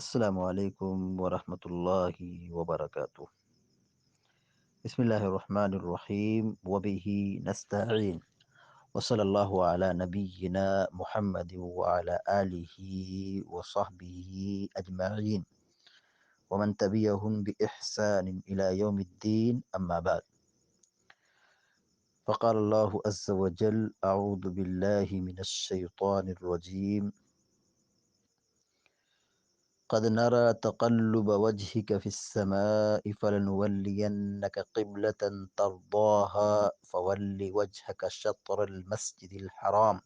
السلام علیکم ورحمۃ اللہ وبرکاتہ۔ بسم اللہ الرحمن الرحیم وبہ نستعین وصلی اللہ علی نبینا محمد وعلی آلہ وصحبہ اجمعین ومن تبعہم بإحسان الی یوم الدین اما بعد۔ فقال اللہ عز وجل اعوذ باللہ من الشیطان الرجیم قد نرى تقلب وجهك في السماء فلنولينك قبلة ترضاها فول وجهك شطر المسجد الحرام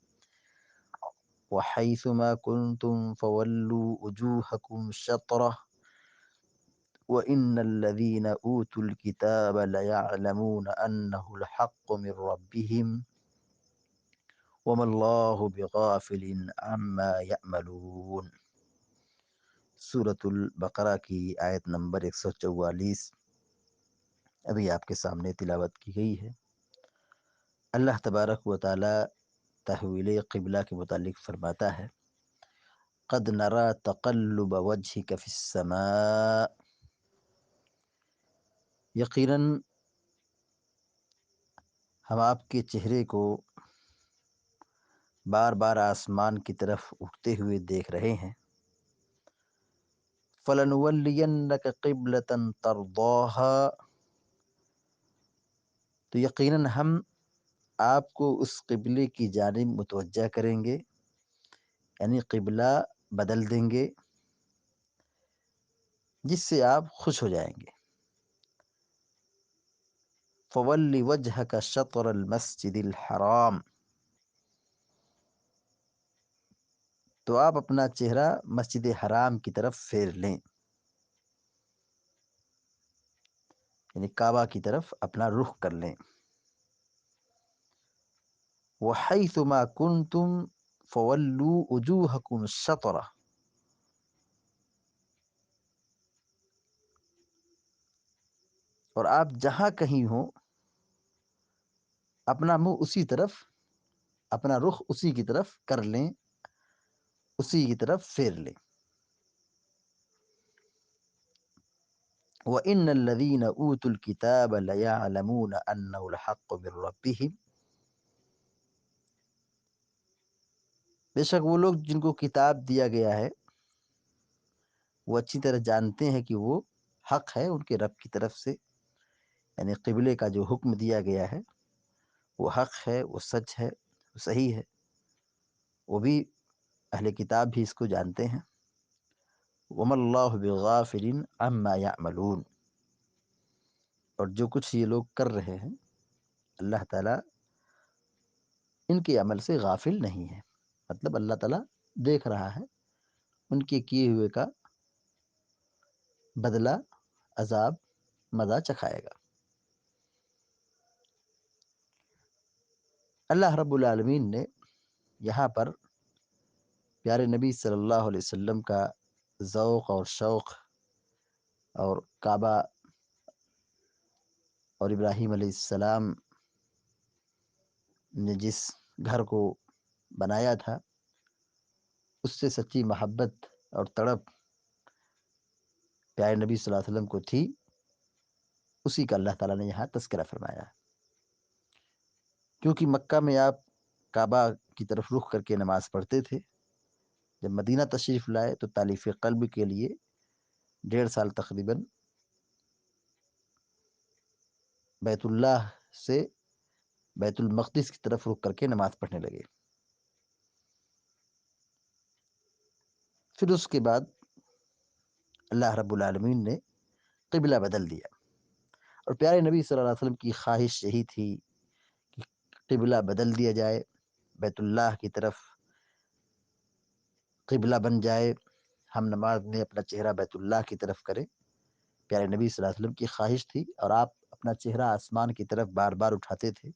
وحيث ما كنتم فولوا وجوهكم شطرة وإن الذين أوتوا الكتاب ليعلمون أنه الحق من ربهم وما الله بغافل عما يعملون۔ سورۃ البقرہ کی آیت نمبر 144 ابھی آپ کے سامنے تلاوت کی گئی ہے۔ اللہ تبارک و تعالی تحویل قبلہ کے متعلق فرماتا ہے قد نرى تقلب وجهك في السماء، یقیناً ہم آپ کے چہرے کو بار بار آسمان کی طرف اٹھتے ہوئے دیکھ رہے ہیں۔ فَلَنُوَلِّيَنَّكَ قِبْلَةً تَرْضَاهَا، تو یقیناً ہم آپ کو اس قبلے کی جانب متوجہ کریں گے، یعنی قبلہ بدل دیں گے جس سے آپ خوش ہو جائیں گے۔ فَوَلِّ وَجْهَكَ شَطْرَ الْمَسْجِدِ الْحَرَامِ، تو آپ اپنا چہرہ مسجد حرام کی طرف پھیر لیں، یعنی کعبہ کی طرف اپنا رخ کر لیں۔ وَحَيْثُ مَا كُنْتُمْ فَوَلُّوا وُجُوهَكُمْ شَطْرَهُ، اور آپ جہاں کہیں ہوں اپنا منہ اسی طرف، اپنا رخ اسی کی طرف کر لیں، اسی کی طرف پھیر لیں۔ وَإِنَّ الَّذِينَ أُوتُوا الْكِتَابَ لَيَعْلَمُونَ أَنَّهُ الْحَقُّ مِنْ رَبِّهِمْ، بے شک وہ لوگ جن کو کتاب دیا گیا ہے وہ اچھی طرح جانتے ہیں کہ وہ حق ہے ان کے رب کی طرف سے، یعنی قبلے کا جو حکم دیا گیا ہے وہ حق ہے، وہ سچ ہے، وہ صحیح ہے۔ وہ بھی اہل کتاب بھی اس کو جانتے ہیں۔ وَمَا اللَّهُ بِغَافِلٍ عَمَّا يَعْمَلُونَ، اور جو کچھ یہ لوگ کر رہے ہیں اللہ تعالیٰ ان کے عمل سے غافل نہیں ہے، مطلب اللہ تعالیٰ دیکھ رہا ہے، ان کے کیے ہوئے کا بدلہ عذاب مزہ چکھائے گا۔ اللہ رب العالمین نے یہاں پر پیارے نبی صلی اللہ علیہ وسلم کا ذوق اور شوق اور کعبہ اور ابراہیم علیہ السلام نے جس گھر کو بنایا تھا اس سے سچی محبت اور تڑپ پیارے نبی صلی اللہ علیہ وسلم کو تھی، اسی کا اللہ تعالیٰ نے یہاں تذکرہ فرمایا ہے۔ کیونکہ مکہ میں آپ کعبہ کی طرف رخ کر کے نماز پڑھتے تھے، جب مدینہ تشریف لائے تو تالیف قلب کے لیے 1.5 سال تقریباً بیت اللہ سے بیت المقدس کی طرف رخ کر کے نماز پڑھنے لگے۔ پھر اس کے بعد اللہ رب العالمین نے قبلہ بدل دیا، اور پیارے نبی صلی اللہ علیہ وسلم کی خواہش یہی تھی کہ قبلہ بدل دیا جائے، بیت اللہ کی طرف قبلہ بن جائے، ہم نماز میں اپنا چہرہ بیت اللہ کی طرف کریں۔ پیارے نبی صلی اللہ علیہ وسلم کی خواہش تھی، اور آپ اپنا چہرہ آسمان کی طرف بار بار اٹھاتے تھے،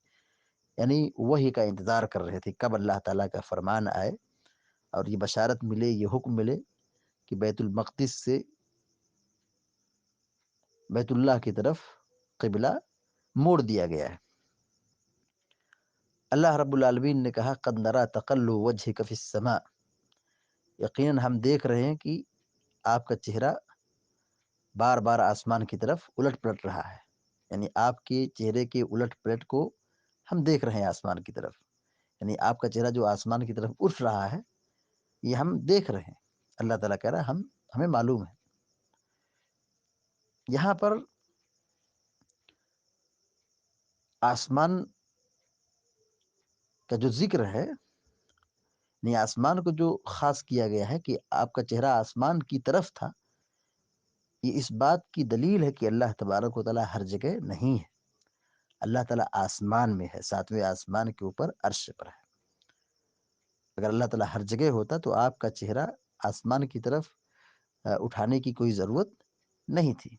یعنی وحی کا انتظار کر رہے تھے کب اللہ تعالیٰ کا فرمان آئے اور یہ بشارت ملے، یہ حکم ملے کہ بیت المقدس سے بیت اللہ کی طرف قبلہ موڑ دیا گیا ہے۔ اللہ رب العالمین نے کہا قد نرى تقلب وجهك في السماء، یقیناً ہم دیکھ رہے ہیں کہ آپ کا چہرہ بار بار آسمان کی طرف الٹ پلٹ رہا ہے، یعنی آپ کے چہرے کے الٹ پلٹ کو ہم دیکھ رہے ہیں آسمان کی طرف، یعنی آپ کا چہرہ جو آسمان کی طرف اٹھ رہا ہے یہ ہم دیکھ رہے ہیں۔ اللہ تعالیٰ کہہ رہا ہے ہمیں معلوم ہے۔ یہاں پر آسمان کا جو ذکر ہے، یعنی آسمان کو جو خاص کیا گیا ہے کہ آپ کا چہرہ آسمان کی طرف تھا، یہ اس بات کی دلیل ہے کہ اللہ تبارک و تعالیٰ ہر جگہ نہیں ہے۔ اللہ تعالیٰ آسمان میں ہے، ساتویں آسمان کے اوپر عرش پر ہے۔ اگر اللہ تعالیٰ ہر جگہ ہوتا تو آپ کا چہرہ آسمان کی طرف اٹھانے کی کوئی ضرورت نہیں تھی۔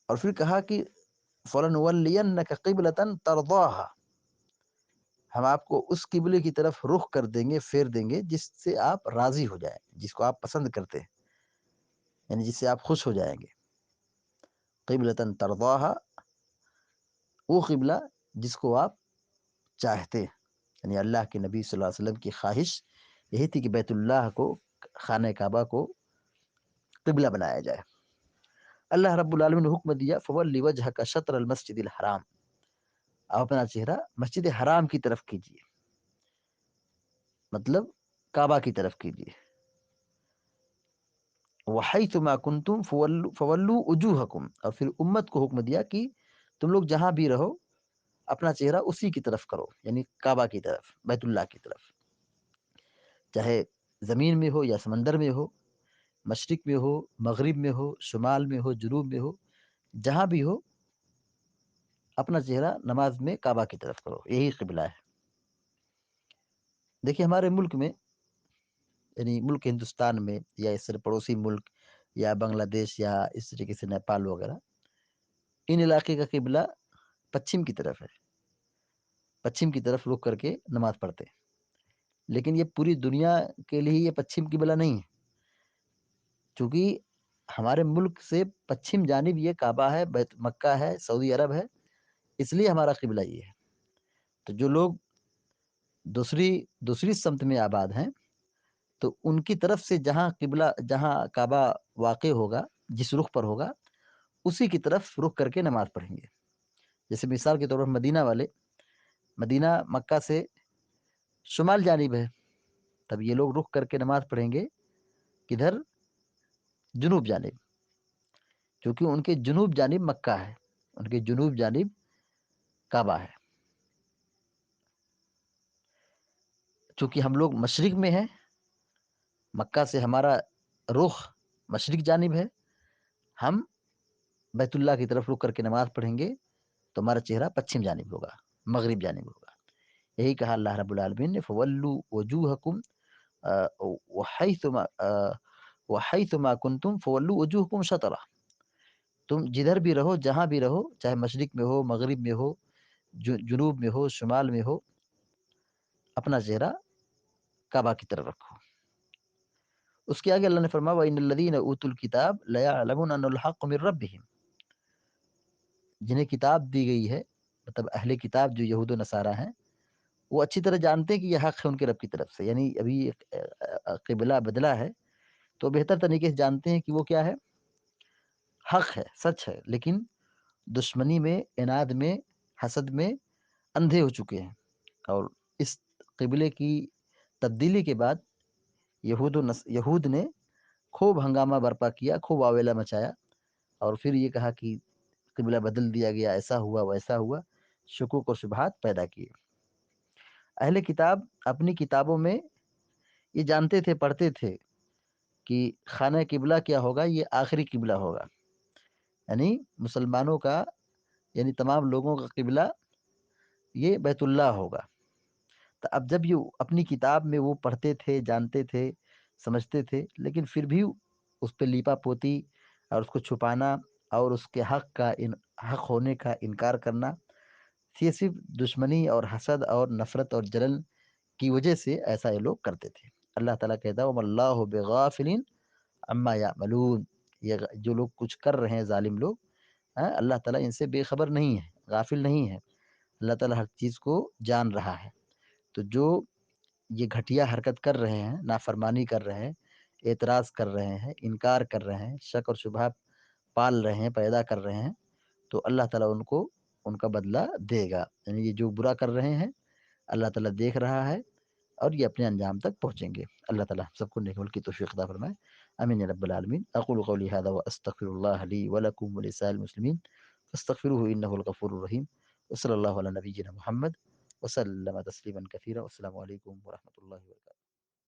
اور پھر کہا کہ فَلَنُوَلِّيَنَّكَ قِبْلَةً تَرْضَاهَا، ہم آپ کو اس قبلے کی طرف رخ کر دیں گے، پھیر دیں گے جس سے آپ راضی ہو جائیں، جس کو آپ پسند کرتے ہیں، یعنی جس سے آپ خوش ہو جائیں گے۔ قِبْلَةً تَرْضَاهَا، وہ قبلہ جس کو آپ چاہتے ہیں، یعنی اللہ کے نبی صلی اللہ علیہ وسلم کی خواہش یہی تھی کہ بیت اللہ کو، خانہ کعبہ کو قبلہ بنایا جائے۔ اللہ رب العالمین نے حکم دیا فَوَلِّ وَجْهَكَ شَطْرَ الْمَسْجِدِ الْحَرَامِ، آپ اپنا چہرہ مسجد حرام کی طرف کیجیے، مطلب کعبہ کی طرف کیجیے۔ وَحَيْثُ مَا كُنْتُمْ فَوَلُّوا وُجُوهَكُمْ، اور پھر امت کو حکم دیا کہ تم لوگ جہاں بھی رہو اپنا چہرہ اسی کی طرف کرو، یعنی کعبہ کی طرف، بیت اللہ کی طرف، چاہے زمین میں ہو یا سمندر میں ہو، مشرق میں ہو، مغرب میں ہو، شمال میں ہو، جنوب میں ہو، جہاں بھی ہو اپنا چہرہ نماز میں کعبہ کی طرف کرو، یہی قبلہ ہے۔ دیکھیے ہمارے ملک میں، یعنی ملک ہندوستان میں یا اس سے پڑوسی ملک یا بنگلہ دیش یا اس طریقے سے نیپال وغیرہ، ان علاقے کا قبلہ پچھم کی طرف ہے، پچھم کی طرف رخ کر کے نماز پڑھتے ہیں، لیکن یہ پوری دنیا کے لیے یہ پچھم قبلہ نہیں ہے، چونکہ ہمارے ملک سے پچھم جانب یہ کعبہ ہے، بیت مکہ ہے، سعودی عرب ہے، اس لیے ہمارا قبلہ یہ ہے۔ تو جو لوگ دوسری سمت میں آباد ہیں تو ان کی طرف سے جہاں قبلہ، جہاں کعبہ واقع ہوگا، جس رخ پر ہوگا اسی کی طرف رخ کر کے نماز پڑھیں گے۔ جیسے مثال کے طور پر مدینہ والے، مدینہ مکہ سے شمال جانب ہے، تب یہ لوگ رخ کر کے نماز پڑھیں گے کدھر؟ جنوب جانب، کیونکہ ان کے جنوب جانب مکہ ہے، ان کے جنوب جانب کعبہ ہے۔ چونکہ ہم لوگ مشرق میں ہیں، مکہ سے ہمارا رخ مشرق جانب ہے، ہم بیت اللہ کی طرف رخ کر کے نماز پڑھیں گے تو ہمارا چہرہ پچھم جانب ہوگا، مغرب جانب ہوگا۔ یہی کہا اللہ رب العالمین نے فَوَلُّوا وُجُوهَكُمْ وَحَيْثُ مَا كُنْتُمْ فَوَلُّوا وُجُوهَكُمْ شَطْرَهُ، تم جدھر بھی رہو، جہاں بھی رہو، چاہے مشرق میں ہو، مغرب میں ہو، جنوب میں ہو، شمال میں ہو، اپنا چہرہ کعبہ کی طرف رکھو۔ اس کے آگے اللہ نے فرمایا وَإِنَّ الَّذِينَ أُوتُوا الْكِتَابَ لَيَعْلَمُونَ أَنَّهُ الْحَقُّ مِنْ رَبِّهِمْ، جنہیں کتاب دی گئی ہے، مطلب اہل کتاب جو یہود و نصارہ ہیں، وہ اچھی طرح جانتے ہیں کہ یہ حق ہے ان کے رب کی طرف سے، یعنی ابھی قبلہ بدلا ہے تو بہتر طریقے سے جانتے ہیں کہ وہ کیا ہے، حق ہے، سچ ہے، لیکن دشمنی میں، عناد میں، حسد میں اندھے ہو چکے ہیں۔ اور اس قبلے کی تبدیلی کے بعد یہود نے خوب ہنگامہ برپا کیا، خوب واویلا مچایا، اور پھر یہ کہا کہ قبلہ بدل دیا گیا، ایسا ہوا ویسا ہوا، شکوک اور شبہات پیدا کیے۔ اہل کتاب اپنی کتابوں میں یہ جانتے تھے، پڑھتے تھے کہ خانہ قبلہ کیا ہوگا، یہ آخری قبلہ ہوگا، یعنی مسلمانوں کا، یعنی تمام لوگوں کا قبلہ یہ بیت اللہ ہوگا۔ تو اب جب یہ اپنی کتاب میں وہ پڑھتے تھے، جانتے تھے، سمجھتے تھے، لیکن پھر بھی اس پہ لیپا پوتی اور اس کو چھپانا اور اس کے حق ہونے کا انکار کرنا، یہ صرف دشمنی اور حسد اور نفرت اور جلن کی وجہ سے ایسا یہ لوگ کرتے تھے۔ اللہ تعالیٰ کہتا ہے وَمَا اللَّهُ بِغَافِلٍ عَمَّا يَعْمَلُونَ، یہ جو لوگ کچھ کر رہے ہیں ظالم لوگ، اللہ تعالیٰ ان سے بے خبر نہیں ہے، غافل نہیں ہے، اللہ تعالیٰ ہر چیز کو جان رہا ہے۔ تو جو یہ گھٹیا حرکت کر رہے ہیں، نافرمانی کر رہے ہیں، اعتراض کر رہے ہیں، انکار کر رہے ہیں، شک اور شبہات پال رہے ہیں، پیدا کر رہے ہیں، تو اللہ تعالیٰ ان کو ان کا بدلہ دے گا. یعنی یہ جو برا کر رہے ہیں اللہ تعالیٰ دیکھ رہا ہے اور یہ اپنے انجام تک پہنچیں گے. اللہ تعالیٰ ہم سب کو نیک عمل کی توفیق عطا فرمائے. آمین یا رب العالمین. اقول قولی هذا واستغفر الله لي ولكم ولسائر المسلمين فاستغفروه انه الغفور الرحیم. وصلی اللہ علی نبینا محمد وسلم تسلیما کثیرا. والسلام علیکم ورحمۃ اللہ وبرکاتہ.